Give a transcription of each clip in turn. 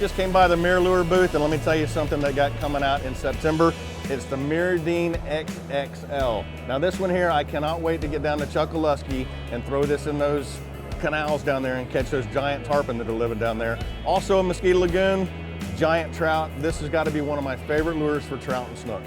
Just came by the Mirrolure booth, and let me tell you something they got coming out in September. It's the Mirrodine XXL. Now this one here, I cannot wait to get down to Chuckaluskee and throw this in those canals down there and catch those giant tarpon that are living down there. Also a Mosquito Lagoon, giant trout. This has got to be one of my favorite lures for trout and snook.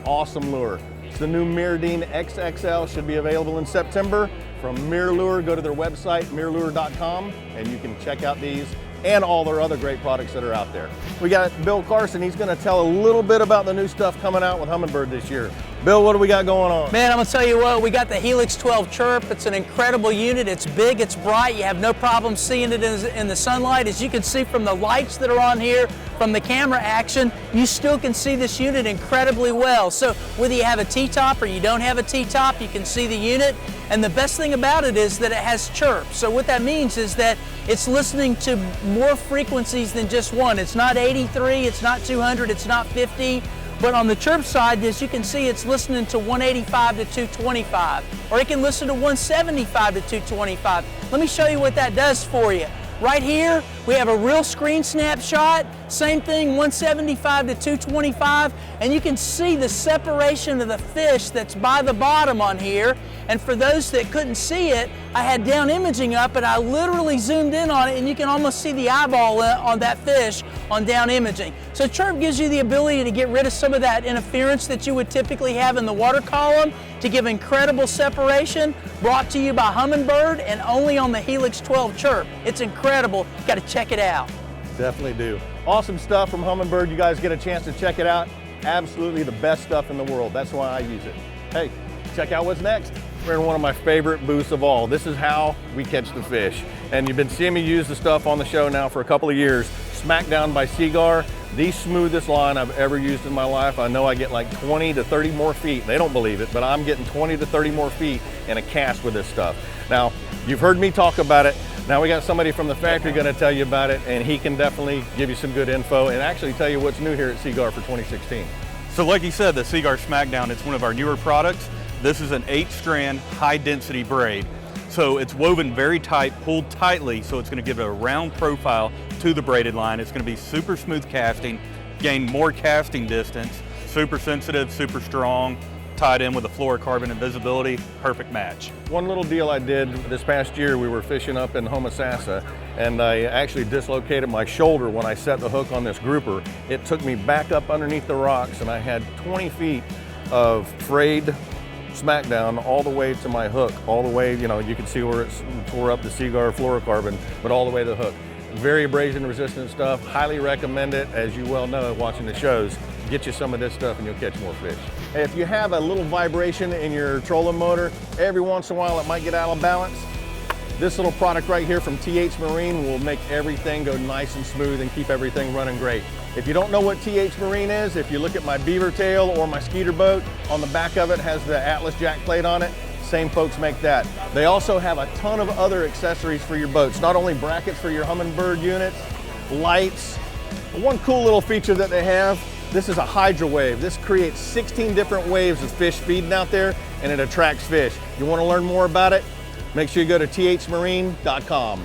Awesome lure. It's the new Mirrodine XXL, should be available in September from Mirrolure. Go to their website, mirrolure.com, and you can check out these and all their other great products that are out there. We got Bill Carson. He's going to tell a little bit about the new stuff coming out with Humminbird this year. Bill, what do we got going on? Man, I'm going to tell you what, we got the Helix 12 Chirp. It's an incredible unit. It's big, it's bright. You have no problem seeing it in the sunlight. As you can see from the lights that are on here, from the camera action, you still can see this unit incredibly well. So whether you have a T-top or you don't have a T-top, you can see the unit. And the best thing about it is that it has chirp. So what that means is that it's listening to more frequencies than just one. It's not 83, it's not 200, it's not 50. But on the chirp side, as you can see, it's listening to 185 to 225, or it can listen to 175 to 225. Let me show you what that does for you. Right here, we have a real screen snapshot. Same thing, 175 to 225, and you can see the separation of the fish that's by the bottom on here. And for those that couldn't see it, I had down imaging up and I literally zoomed in on it, and you can almost see the eyeball on that fish on down imaging. So Chirp gives you the ability to get rid of some of that interference that you would typically have in the water column to give incredible separation, brought to you by Humminbird and only on the Helix 12 Chirp. It's incredible. You got to check it out. Definitely do. Awesome stuff from Humminbird. You guys get a chance to check it out. Absolutely the best stuff in the world. That's why I use it. Hey, check out what's next. We're in one of my favorite booths of all. This is how we catch the fish. And you've been seeing me use the stuff on the show now for a couple of years. Smackdown by Seaguar, the smoothest line I've ever used in my life. I know I get like 20 to 30 more feet. They don't believe it, but I'm getting 20 to 30 more feet in a cast with this stuff. Now, you've heard me talk about it. Now we got somebody from the factory going to tell you about it, and he can definitely give you some good info and actually tell you what's new here at Seaguar for 2016. So like you said, the Seaguar Smackdown, it's one of our newer products. This is an 8-strand, high-density braid. So it's woven very tight, pulled tightly, so it's going to give it a round profile to the braided line. It's going to be super smooth casting, gain more casting distance, super sensitive, super strong, tied in with a fluorocarbon invisibility, perfect match. One little deal I did this past year, we were fishing up in Homosassa, and I actually dislocated my shoulder when I set the hook on this grouper. It took me back up underneath the rocks, and I had 20 feet of frayed Smackdown all the way to my hook, all the way, you know, you can see where it's tore up the Seaguar fluorocarbon, but all the way to the hook. Very abrasion resistant stuff, highly recommend it. As you well know, watching the shows, get you some of this stuff and you'll catch more fish. Hey, if you have a little vibration in your trolling motor, every once in a while it might get out of balance. This little product right here from TH Marine will make everything go nice and smooth and keep everything running great. If you don't know what TH Marine is, if you look at my beaver tail or my skeeter boat, on the back of it has the Atlas jack plate on it. Same folks make that. They also have a ton of other accessories for your boats, not only brackets for your Humminbird units, lights. One cool little feature that they have, this is a Hydrowave. This creates 16 different waves of fish feeding out there, and it attracts fish. You want to learn more about it? Make sure you go to thmarine.com.